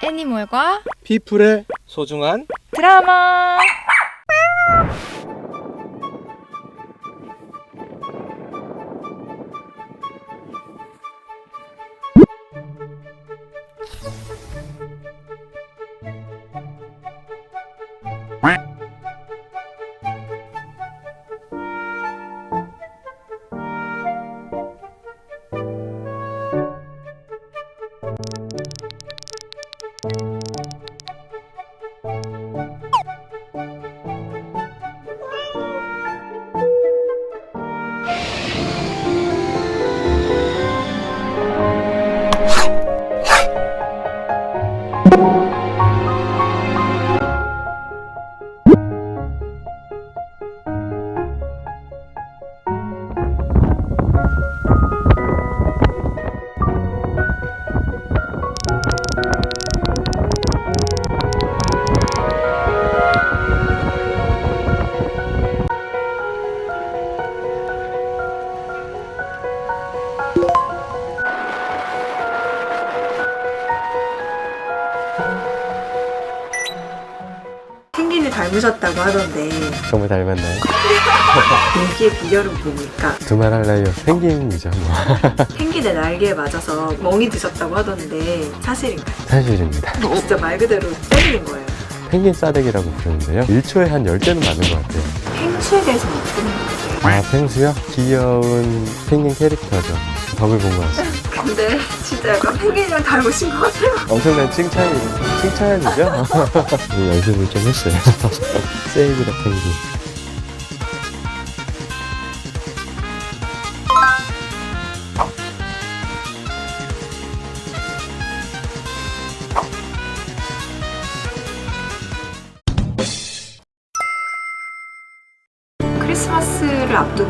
애니멀과 피플의 소중한 드라마. 펭귄을 닮으셨다고 하던데 정말 닮았나요? 인기의 비결은 뭡니까? 두말할라요 펭귄이죠 뭐. 펭귄의 날개에 맞아서 멍이 드셨다고 하던데 사실인가요? 사실입니다. 진짜 말 그대로 때리는 거예요. 펭귄 싸대기라고 부르는데요, 1초에 한 10대는 맞는 것 같아요. 펭수에 대해서는 어떤 생각이세요? 아, 펭수요? 귀여운 펭귄 캐릭터죠. 덕을 본 것 같습니다. 근데 진짜 약간 펭귄이랑 닮으신 것 같아요. 엄청난 칭찬이죠? 연습을 좀 했어요. 세이브라 펭귄. 크리스마스를 앞두고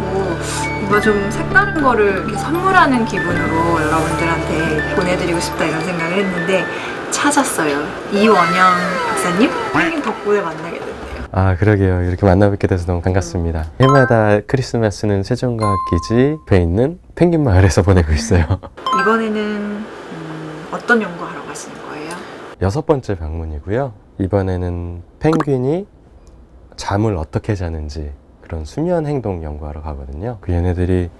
뭔가 좀 색다른 거를 이렇게 선물하는 기분으로 여러분들한테 보내드리고 싶다 이런 생각을 했는데 찾았어요. 이원영 박사님 펭귄 덕분에 만나게 됐네요. 아, 그러게요. 이렇게 만나뵙게 돼서 너무 반갑습니다. 해마다 크리스마스는 세종과학기지에 있는 펭귄 마을에서 보내고 있어요. 이번에는 어떤 연구하러 가시는 거예요? 6번째 방문이고요. 이번에는 펭귄이 잠을 어떻게 자는지 그런 수면 행동 연구하러 가거든요. 그 얘네들이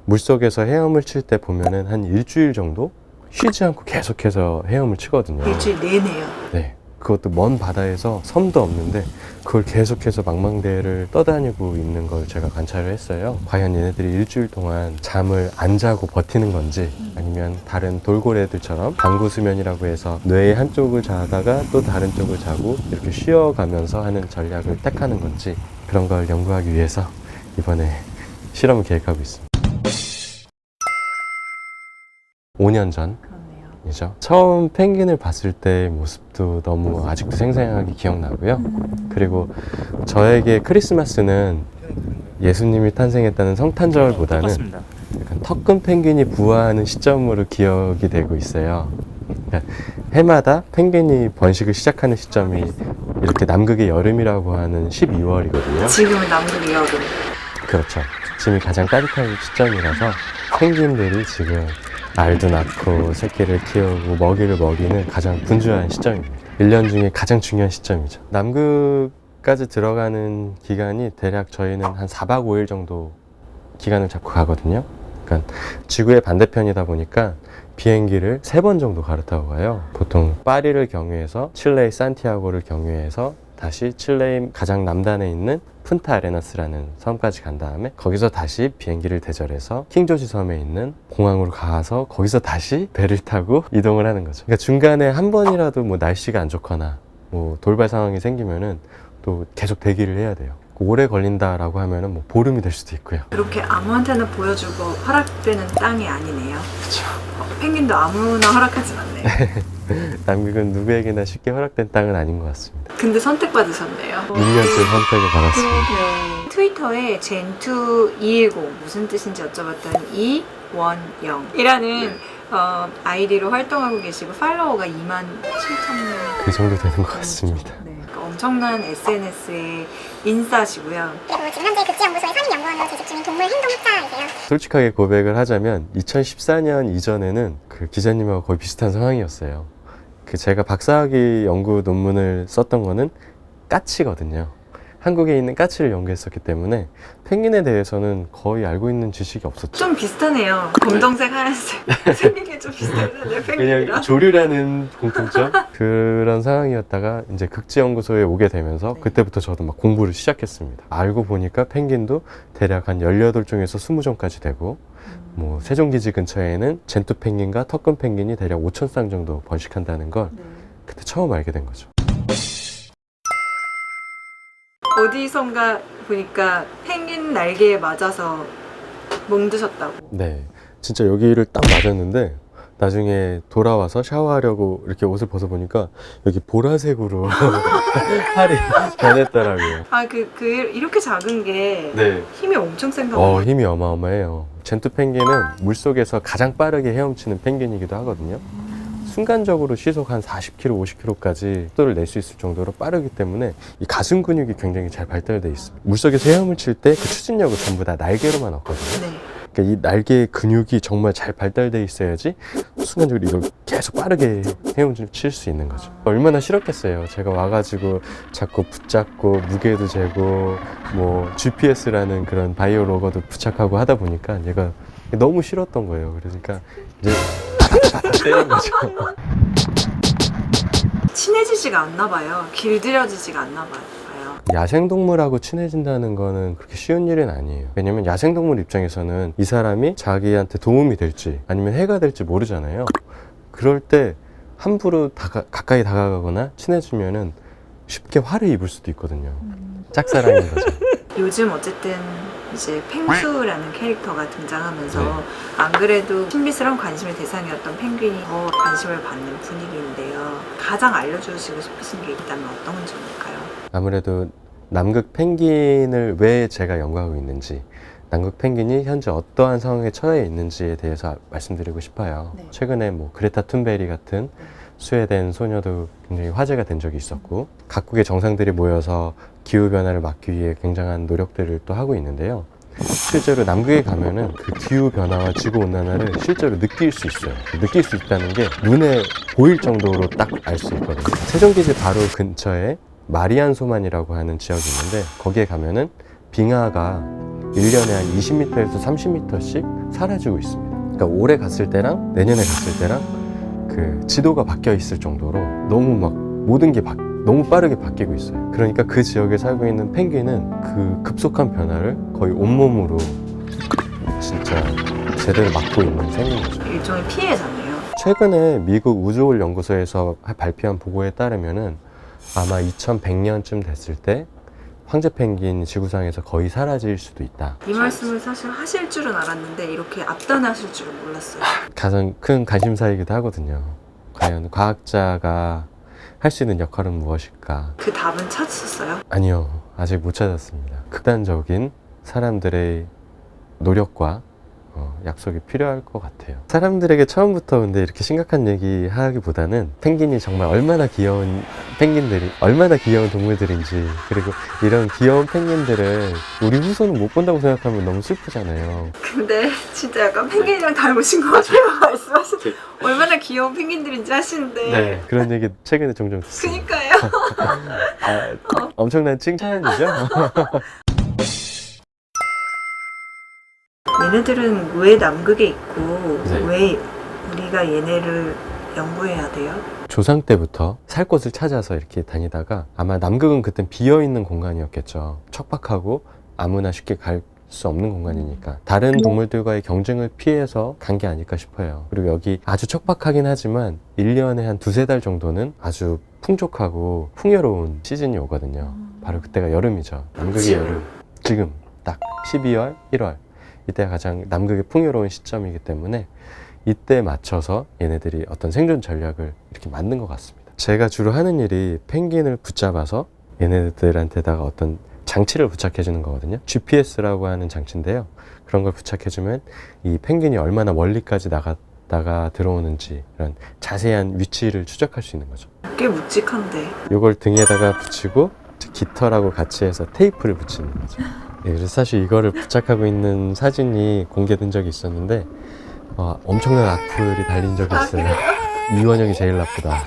물속에서 헤엄을 칠 때 보면은 한 일주일 정도 쉬지 않고 계속해서 헤엄을 치거든요. 일주일 내내요. 네. 그것도 먼 바다에서 섬도 없는데 그걸 계속해서 망망대해를 떠다니고 있는 걸 제가 관찰을 했어요. 과연 얘네들이 일주일 동안 잠을 안 자고 버티는 건지, 아니면 다른 돌고래들처럼 방구수면이라고 해서 뇌의 한쪽을 자다가 또 다른 쪽을 자고 이렇게 쉬어가면서 하는 전략을 택하는 건지, 그런 걸 연구하기 위해서 이번에 실험을 계획하고 있습니다. 5년 전 이죠. 처음 펭귄을 봤을 때의 모습도 너무 아직도 생생하게 기억나고요. 그리고 저에게 크리스마스는 예수님이 탄생했다는 성탄절보다는 약간 턱근 펭귄이 부화하는 시점으로 기억이 되고 있어요. 그러니까 해마다 펭귄이 번식을 시작하는 시점이 이렇게 남극의 여름이라고 하는 12월이거든요. 지금은 남극 여름. 그렇죠. 지금이 가장 따뜻한 시점이라서 펭귄들이 지금 알도 낳고 새끼를 키우고 먹이를 먹이는 가장 분주한 시점입니다. 1년 중에 가장 중요한 시점이죠. 남극까지 들어가는 기간이 대략 저희는 한 4박 5일 정도 기간을 잡고 가거든요. 그러니까 지구의 반대편이다 보니까 비행기를 3번 정도 갈아타고 가요. 보통 파리를 경유해서 칠레의 산티아고를 경유해서 다시 칠레의 가장 남단에 있는 푼타아레나스라는 섬까지 간 다음에 거기서 다시 비행기를 대절해서 킹조지 섬에 있는 공항으로 가서 거기서 다시 배를 타고 이동을 하는 거죠. 그러니까 중간에 한 번이라도 뭐 날씨가 안 좋거나 뭐 돌발 상황이 생기면은 또 계속 대기를 해야 돼요. 오래 걸린다라고 하면은 뭐 보름이 될 수도 있고요. 이렇게 아무한테나 보여주고 허락되는 땅이 아니네요. 그렇죠. 펭귄도 아무나 허락하진 않네요. 남극은 누구에게나 쉽게 허락된 땅은 아닌 것 같습니다. 근데 선택받으셨네요. 6년째 선택을 받았습니다. 트위터에 젠투210 무슨 뜻인지 여쭤봤더니 이원영이라는 아이디로 활동하고 계시고 팔로워가 27,000명 그 정도 되는 것 같습니다. 네, 그러니까 엄청난 SNS의 인싸시고요. 그리고 지금 현재 극지연구소의 선임연구원으로 재직 중인 동물 행동학자이세요. 솔직하게 고백을 하자면 2014년 이전에는 그 기자님하고 거의 비슷한 상황이었어요. 그 제가 박사학위 연구 논문을 썼던 거는 까치거든요. 한국에 있는 까치를 연구했었기 때문에 펭귄에 대해서는 거의 알고 있는 지식이 없었죠. 좀 비슷하네요. 검정색, 하얀색 생긴 게 좀 비슷하네요. 그냥 펭귄이랑. 조류라는 공통점 그런 상황이었다가 이제 극지연구소에 오게 되면서 네. 그때부터 저도 막 공부를 시작했습니다. 알고 보니까 펭귄도 대략 한 18종에서 20종까지 되고 뭐 세종기지 근처에는 젠투 펭귄과 턱금 펭귄이 대략 5,000쌍 정도 번식한다는 걸 네. 그때 처음 알게 된 거죠. 어디선가 보니까 펭귄 날개에 맞아서 멍드셨다고. 네, 진짜 여기를 딱 맞았는데 나중에 돌아와서 샤워하려고 이렇게 옷을 벗어보니까 여기 보라색으로 팔이 변했더라고요. 이렇게 작은 게 네. 힘이 엄청 센가 봐요. 힘이 어마어마해요. 젠투 펭귄은 물속에서 가장 빠르게 헤엄치는 펭귄이기도 하거든요. 순간적으로 시속 한 40km, 50km까지 속도를 낼 수 있을 정도로 빠르기 때문에 이 가슴 근육이 굉장히 잘 발달되어 있습니다. 물속에서 헤엄을 칠 때 그 추진력을 전부 다 날개로만 얻거든요. 네. 그러니까 이 날개의 근육이 정말 잘 발달되어 있어야지 순간적으로 이걸 계속 빠르게 헤엄을 칠 수 있는 거죠. 얼마나 싫었겠어요. 제가 와가지고 자꾸 붙잡고 무게도 재고 뭐 GPS라는 그런 바이오 로거도 부착하고 하다 보니까 얘가 너무 싫었던 거예요. 그러니까 이제 때린 거죠. 친해지지가 않나 봐요. 길들여지지가 않나 봐요. 야생동물하고 친해진다는 거는 그렇게 쉬운 일은 아니에요. 왜냐면 야생동물 입장에서는 이 사람이 자기한테 도움이 될지 아니면 해가 될지 모르잖아요. 그럴 때 함부로 가까이 다가가거나 친해지면은 쉽게 화를 입을 수도 있거든요. 짝사랑인 거죠. 요즘 어쨌든 이제 펭수라는 캐릭터가 등장하면서 네. 안 그래도 신비스러운 관심의 대상이었던 펭귄이 더 관심을 받는 분위기인데요. 가장 알려주시고 싶으신 게 있다면 어떤 점일까요? 아무래도 남극 펭귄을 왜 제가 연구하고 있는지, 남극 펭귄이 현재 어떠한 상황에 처해 있는지에 대해서 말씀드리고 싶어요. 네. 최근에 뭐 그레타 툰베리 같은 스웨덴 소녀도 굉장히 화제가 된 적이 있었고, 각국의 정상들이 모여서 기후변화를 막기 위해 굉장한 노력들을 또 하고 있는데요. 실제로 남극에 가면은 그 기후변화와 지구온난화를 실제로 느낄 수 있어요. 느낄 수 있다는 게 눈에 보일 정도로 딱 알 수 있거든요. 세종기지 바로 근처에 마리안 소만이라고 하는 지역이 있는데, 거기에 가면은 빙하가 1년에 한 20m에서 30m씩 사라지고 있습니다. 그러니까 올해 갔을 때랑 내년에 갔을 때랑 그 지도가 바뀌어 있을 정도로 너무 막 모든 게 너무 빠르게 바뀌고 있어요. 그러니까 그 지역에 살고 있는 펭귄은 그 급속한 변화를 거의 온몸으로 진짜 제대로 막고 있는 셈인 거죠. 일종의 피해잖아요. 최근에 미국 우주올 연구소에서 발표한 보고에 따르면은 아마 2100년쯤 됐을 때 황제 펭귄 지구상에서 거의 사라질 수도 있다. 이 말씀을 사실 하실 줄은 알았는데 이렇게 앞단하실 줄은 몰랐어요. 가장 큰 관심사이기도 하거든요. 과연 과학자가 할 수 있는 역할은 무엇일까? 그 답은 찾으셨어요? 아니요, 아직 못 찾았습니다. 극단적인 사람들의 노력과 약속이 필요할 것 같아요. 사람들에게 처음부터 근데 이렇게 심각한 얘기 하기보다는 펭귄이 정말 얼마나 귀여운 얼마나 귀여운 동물들인지, 그리고 이런 귀여운 펭귄들을 우리 후손은 못 본다고 생각하면 너무 슬프잖아요. 근데 진짜 약간 펭귄이랑 닮으신 것 같아요. 말씀하신 얼마나 귀여운 펭귄들인지 하시는데. 그런 얘기 최근에 종종 듣습니다. 그니까요. 엄청난 칭찬이죠? 얘네들은 왜 남극에 있고 네. 왜 우리가 얘네를 연구해야 돼요? 조상 때부터 살 곳을 찾아서 이렇게 다니다가 아마 남극은 그땐 비어있는 공간이었겠죠. 척박하고 아무나 쉽게 갈 수 없는 공간이니까 다른 동물들과의 경쟁을 피해서 간 게 아닐까 싶어요. 그리고 여기 아주 척박하긴 하지만 1년에 한 2-3달 정도는 아주 풍족하고 풍요로운 시즌이 오거든요. 바로 그때가 여름이죠. 남극의 여름. 지금 딱 12월, 1월 이때가 가장 남극의 풍요로운 시점이기 때문에 이때 맞춰서 얘네들이 어떤 생존 전략을 이렇게 만든 것 같습니다. 제가 주로 하는 일이 펭귄을 붙잡아서 얘네들한테다가 어떤 장치를 부착해 주는 거거든요. GPS라고 하는 장치인데요. 그런 걸 부착해 주면 이 펭귄이 얼마나 멀리까지 나갔다가 들어오는지 이런 자세한 위치를 추적할 수 있는 거죠. 꽤 묵직한데. 이걸 등에다가 붙이고 깃털하고 같이 해서 테이프를 붙이는 거죠. 그래서 사실 이거를 부착하고 있는 사진이 공개된 적이 있었는데 엄청난 악플이 달린 적이 있어요. 이원영이 제일 나쁘다.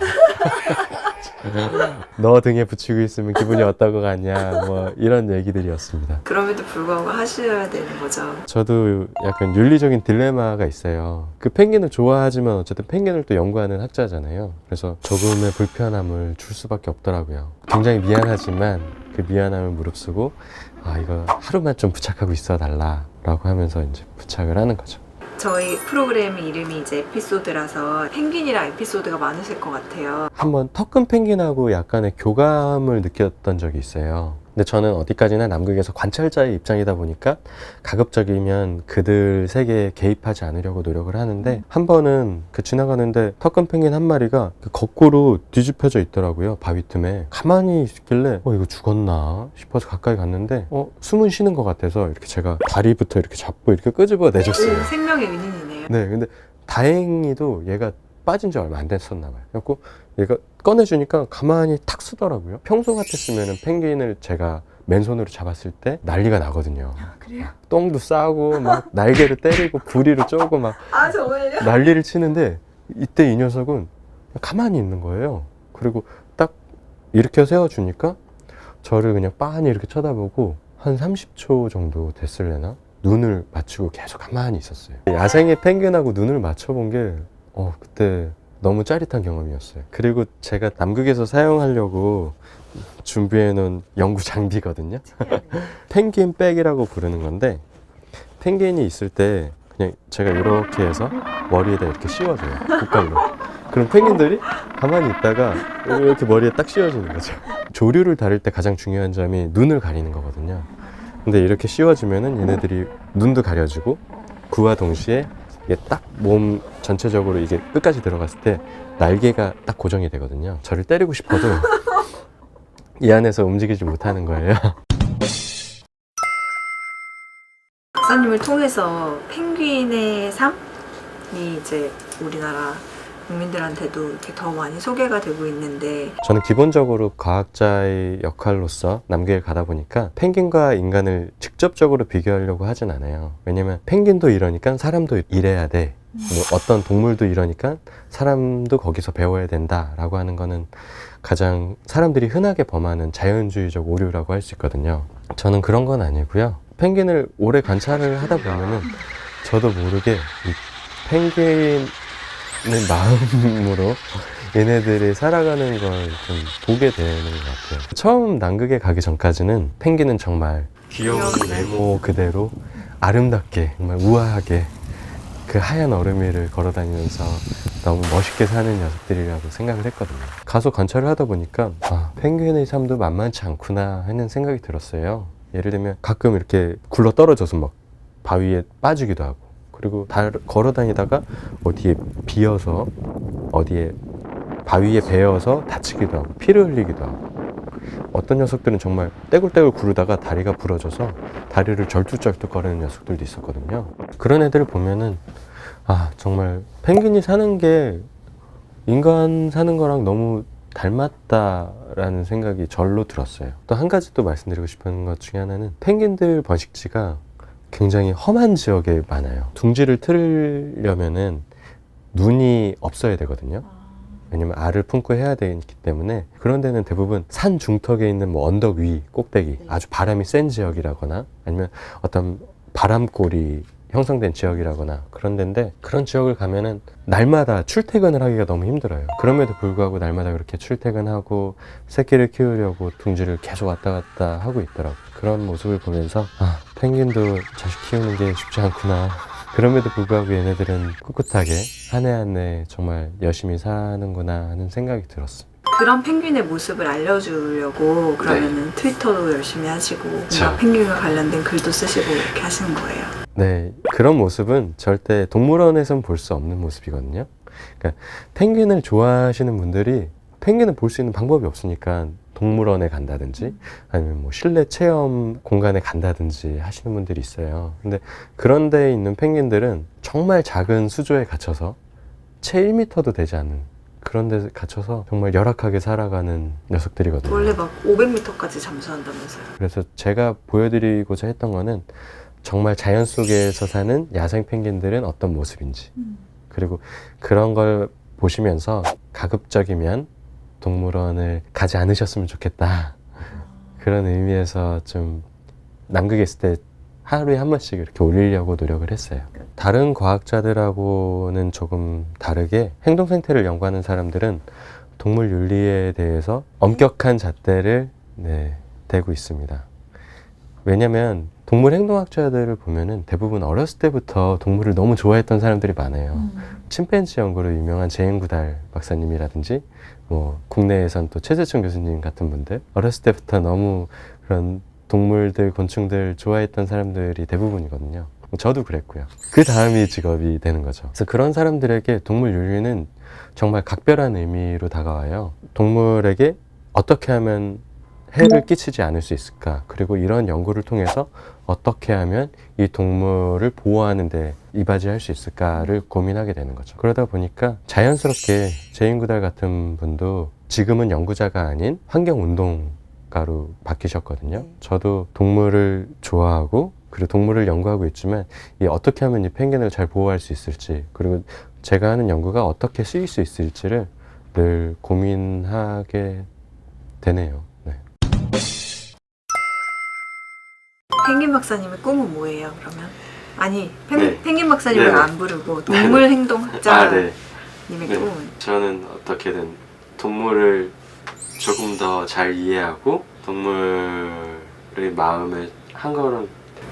너 등에 붙이고 있으면 기분이 어떨 것 같냐 뭐 이런 얘기들이었습니다. 그럼에도 불구하고 하셔야 되는 거죠. 저도 약간 윤리적인 딜레마가 있어요. 그 펭귄을 좋아하지만 어쨌든 펭귄을 또 연구하는 학자잖아요. 그래서 조금의 불편함을 줄 수밖에 없더라고요. 굉장히 미안하지만 그 미안함을 무릅쓰고 아 이거 하루만 좀 부착하고 있어 달라라고 하면서 이제 부착을 하는 거죠. 저희 프로그램 이름이 이제 에피소드라서 펭귄이랑 에피소드가 많으실 것 같아요. 한번 턱금 펭귄하고 약간의 교감을 느꼈던 적이 있어요. 근데 저는 어디까지나 남극에서 관찰자의 입장이다 보니까 가급적이면 그들 세계에 개입하지 않으려고 노력을 하는데 한 번은 그 지나가는데 턱금 펭귄 한 마리가 그 거꾸로 뒤집혀져 있더라고요. 바위 틈에 가만히 있길래 이거 죽었나 싶어서 가까이 갔는데 숨은 쉬는 것 같아서 이렇게 제가 다리부터 이렇게 잡고 이렇게 끄집어 내줬어요. 생명의 은인이네요. 네, 근데 다행히도 얘가 빠진 지 얼마 안 됐었나 봐요. 그래갖고 얘가 꺼내주니까 가만히 탁 쓰더라고요. 평소 같았으면 펭귄을 제가 맨손으로 잡았을 때 난리가 나거든요. 그래요? 똥도 싸고 막 날개를 때리고 부리를 쪼고 막 아 정말요? 난리를 치는데 이때 이 녀석은 가만히 있는 거예요. 그리고 딱 이렇게 세워주니까 저를 그냥 빤히 이렇게 쳐다보고 한 30초 정도 됐을래나? 눈을 맞추고 계속 가만히 있었어요. 야생의 펭귄하고 눈을 맞춰본 게 그때 너무 짜릿한 경험이었어요. 그리고 제가 남극에서 사용하려고 준비해 놓은 연구 장비거든요. 펭귄 백이라고 부르는 건데 펭귄이 있을 때 그냥 제가 이렇게 해서 머리에다 이렇게 씌워줘요. 국갈로. 그럼 펭귄들이 가만히 있다가 이렇게 머리에 딱 씌워지는 거죠. 조류를 다룰 때 가장 중요한 점이 눈을 가리는 거거든요. 근데 이렇게 씌워주면은 얘네들이 눈도 가려지고 그와 동시에 이게 딱 몸 전체적으로 이게 끝까지 들어갔을 때 날개가 딱 고정이 되거든요. 저를 때리고 싶어도 이 안에서 움직이지 못하는 거예요. 박사님을 통해서 펭귄의 삶이 이제 우리나라 국민들한테도 이렇게 더 많이 소개가 되고 있는데 저는 기본적으로 과학자의 역할로서 남극에 가다 보니까 펭귄과 인간을 직접적으로 비교하려고 하진 않아요. 왜냐면 펭귄도 이러니까 사람도 이래야 돼. 뭐 어떤 동물도 이러니까 사람도 거기서 배워야 된다라고 하는 거는 가장 사람들이 흔하게 범하는 자연주의적 오류라고 할 수 있거든요. 저는 그런 건 아니고요. 펭귄을 오래 관찰을 하다 보면은 저도 모르게 이 펭귄 마음으로 얘네들이 살아가는 걸 좀 보게 되는 것 같아요. 처음 남극에 가기 전까지는 펭귄은 정말 귀여운 외모 그대로 아름답게 정말 우아하게 그 하얀 얼음 위를 걸어 다니면서 너무 멋있게 사는 녀석들이라고 생각을 했거든요. 가서 관찰을 하다 보니까 펭귄의 삶도 만만치 않구나 하는 생각이 들었어요. 예를 들면 가끔 이렇게 굴러 떨어져서 막 바위에 빠지기도 하고 그리고 걸어 다니다가 어디에 비어서 어디에 바위에 베어서 다치기도 하고 피를 흘리기도 하고 어떤 녀석들은 정말 떼굴떼굴 구르다가 다리가 부러져서 다리를 절뚝절뚝 거리는 녀석들도 있었거든요. 그런 애들을 보면은 정말 펭귄이 사는 게 인간 사는 거랑 너무 닮았다라는 생각이 절로 들었어요. 또 한 가지 또 말씀드리고 싶은 것 중에 하나는 penguin들 번식지가 굉장히 험한 지역에 많아요. 둥지를 틀려면은 눈이 없어야 되거든요. 왜냐면 알을 품고 해야 되기 때문에 그런 데는 대부분 산 중턱에 있는 뭐 언덕 위 꼭대기 아주 바람이 센 지역이라거나 아니면 어떤 바람골이 형성된 지역이라거나 그런 데인데 그런 지역을 가면은 날마다 출퇴근을 하기가 너무 힘들어요. 그럼에도 불구하고 날마다 그렇게 출퇴근하고 새끼를 키우려고 둥지를 계속 왔다 갔다 하고 있더라고요. 그런 모습을 보면서 펭귄도 자식 키우는 게 쉽지 않구나. 그럼에도 불구하고 얘네들은 꿋꿋하게 한 해 한 해 정말 열심히 사는구나 하는 생각이 들었습니다. 그런 펭귄의 모습을 알려주려고 그러면은 트위터도 열심히 하시고 뭔가 펭귄과 관련된 글도 쓰시고 이렇게 하시는 거예요. 네, 그런 모습은 절대 동물원에선 볼 수 없는 모습이거든요. 그러니까 펭귄을 좋아하시는 분들이 펭귄을 볼 수 있는 방법이 없으니까 동물원에 간다든지 아니면 뭐 실내 체험 공간에 간다든지 하시는 분들이 있어요. 근데 그런 데에 있는 펭귄들은 정말 작은 수조에 갇혀서 채 1m도 되지 않는 그런 데 갇혀서 정말 열악하게 살아가는 녀석들이거든요. 원래 막 500m까지 잠수한다면서요. 그래서 제가 보여드리고자 했던 거는 정말 자연 속에서 사는 야생 펭귄들은 어떤 모습인지 그리고 그런 걸 보시면서 가급적이면 동물원을 가지 않으셨으면 좋겠다. 그런 의미에서 좀 남극에 있을 때 하루에 한 번씩 이렇게 올리려고 노력을 했어요. 다른 과학자들하고는 조금 다르게 행동 생태를 연구하는 사람들은 동물 윤리에 대해서 엄격한 잣대를 대고 있습니다. 왜냐면 동물 행동학자들을 보면은 대부분 어렸을 때부터 동물을 너무 좋아했던 사람들이 많아요. 침팬지 연구로 유명한 제인 구달 박사님이라든지 뭐 국내에선 또 최재천 교수님 같은 분들 어렸을 때부터 너무 그런 동물들, 곤충들 좋아했던 사람들이 대부분이거든요. 저도 그랬고요. 그 다음이 직업이 되는 거죠. 그래서 그런 사람들에게 동물 윤리는 정말 각별한 의미로 다가와요. 동물에게 어떻게 하면 해를 끼치지 않을 수 있을까? 그리고 이런 연구를 통해서 어떻게 하면 이 동물을 보호하는 데 이바지할 수 있을까를 고민하게 되는 거죠. 그러다 보니까 자연스럽게 제인 구달 같은 분도 지금은 연구자가 아닌 환경운동가로 바뀌셨거든요. 저도 동물을 좋아하고 그리고 동물을 연구하고 있지만 이 어떻게 하면 이 펭귄을 잘 보호할 수 있을지 그리고 제가 하는 연구가 어떻게 쓰일 수 있을지를 늘 고민하게 되네요. 펭귄 박사님의 꿈은 뭐예요, 그러면? 아니, 네. 펭귄 박사님을 네네. 안 부르고 동물 행동학자님의 네. 꿈은? 저는 어떻게든 동물을 조금 더 잘 이해하고 동물의 마음에 한 걸음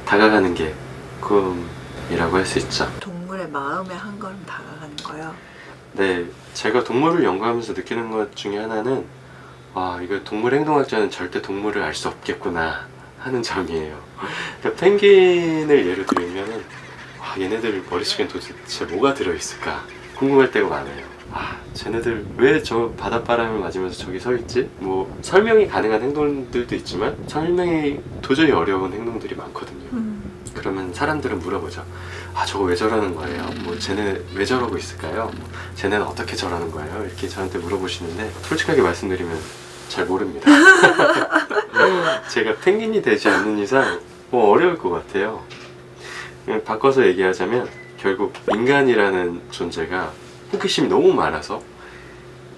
다가가는 게 꿈이라고 할 수 있죠. 동물의 마음에 한 걸음 다가가는 거요? 네, 제가 동물을 연구하면서 느끼는 것 중에 하나는 이거 동물 행동학자는 절대 동물을 알 수 없겠구나 하는 점이에요. 그러니까 펭귄을 예로 들면은 얘네들 머릿속엔 도대체 뭐가 들어있을까 궁금할 때가 많아요. 쟤네들 왜 저 바닷바람을 맞으면서 저기 서 있지? 뭐 설명이 가능한 행동들도 있지만 설명이 도저히 어려운 행동들이 많거든요. 그러면 사람들은 물어보죠. 저거 왜 저러는 거예요? 뭐 쟤네 왜 저러고 있을까요? 뭐 쟤네는 어떻게 저러는 거예요? 이렇게 저한테 물어보시는데 솔직하게 말씀드리면 잘 모릅니다. 제가 펭귄이 되지 않는 이상 어려울 것 같아요. 그냥 바꿔서 얘기하자면 결국 인간이라는 존재가 호기심이 너무 많아서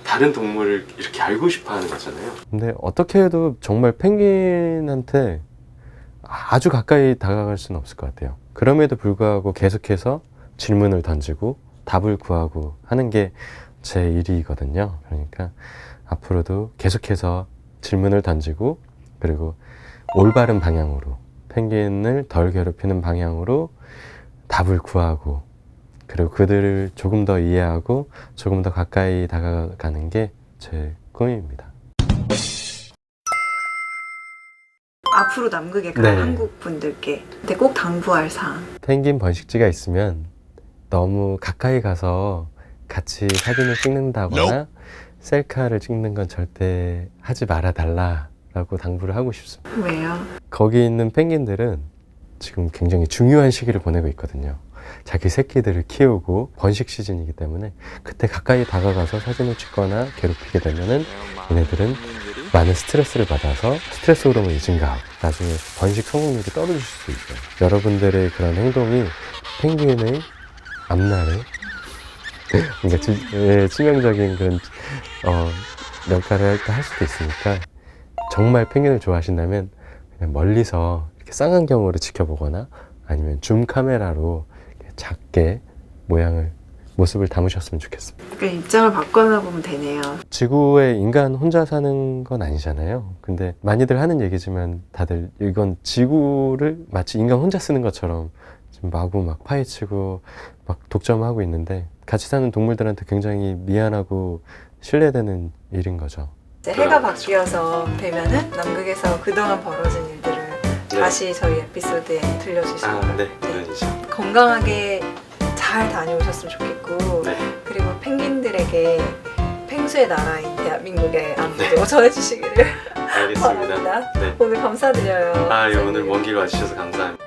다른 동물을 이렇게 알고 싶어 하는 거잖아요. 근데 어떻게 해도 정말 펭귄한테 아주 가까이 다가갈 수는 없을 것 같아요. 그럼에도 불구하고 계속해서 질문을 던지고 답을 구하고 하는 게 제 일이거든요. 그러니까 앞으로도 계속해서 질문을 던지고 그리고 올바른 방향으로 펭귄을 덜 괴롭히는 방향으로 답을 구하고 그리고 그들을 조금 더 이해하고 조금 더 가까이 다가가는 게 제 꿈입니다. 앞으로 남극에 갈 네. 한국 분들께 근데 꼭 당부할 사항. 펭귄 번식지가 있으면 너무 가까이 가서 같이 사진을 찍는다거나 셀카를 찍는 건 절대 하지 말아 달라라고 당부를 하고 싶습니다. 왜요? 거기 있는 펭귄들은 지금 굉장히 중요한 시기를 보내고 있거든요. 자기 새끼들을 키우고 번식 시즌이기 때문에 그때 가까이 다가가서 사진을 찍거나 괴롭히게 되면은 얘네들은 많은 스트레스를 받아서 스트레스 호르몬이 증가하고 나중에 번식 성공률이 떨어질 수 있어요. 여러분들의 그런 행동이 펭귄의 앞날에 그러니까 치명적인 그런 역할을 할 수도 있으니까 정말 펭귄을 좋아하신다면 그냥 멀리서 이렇게 쌍안경으로 지켜보거나 아니면 줌 카메라로 작게 모습을 담으셨으면 좋겠습니다. 그러니까 입장을 바꿔나 보면 되네요. 지구에 인간 혼자 사는 건 아니잖아요. 근데 많이들 하는 얘기지만 다들 이건 지구를 마치 인간 혼자 쓰는 것처럼 지금 마구 막 파헤치고 막 독점하고 있는데 같이 사는 동물들한테 굉장히 미안하고 신뢰되는 일인 거죠. 이제 해가 바뀌어서 되면은 남극에서 그동안 벌어진 일들을 다시 저희 에피소드에 들려주시면 네. 건강하게 잘 다녀오셨으면 좋겠고 그리고 펭귄들에게 펭수의 나라인 대한민국의 안부도 전해주시기를 알겠습니다. 바랍니다. 오늘 감사드려요. 오늘 먼 길 와주셔서 감사합니다.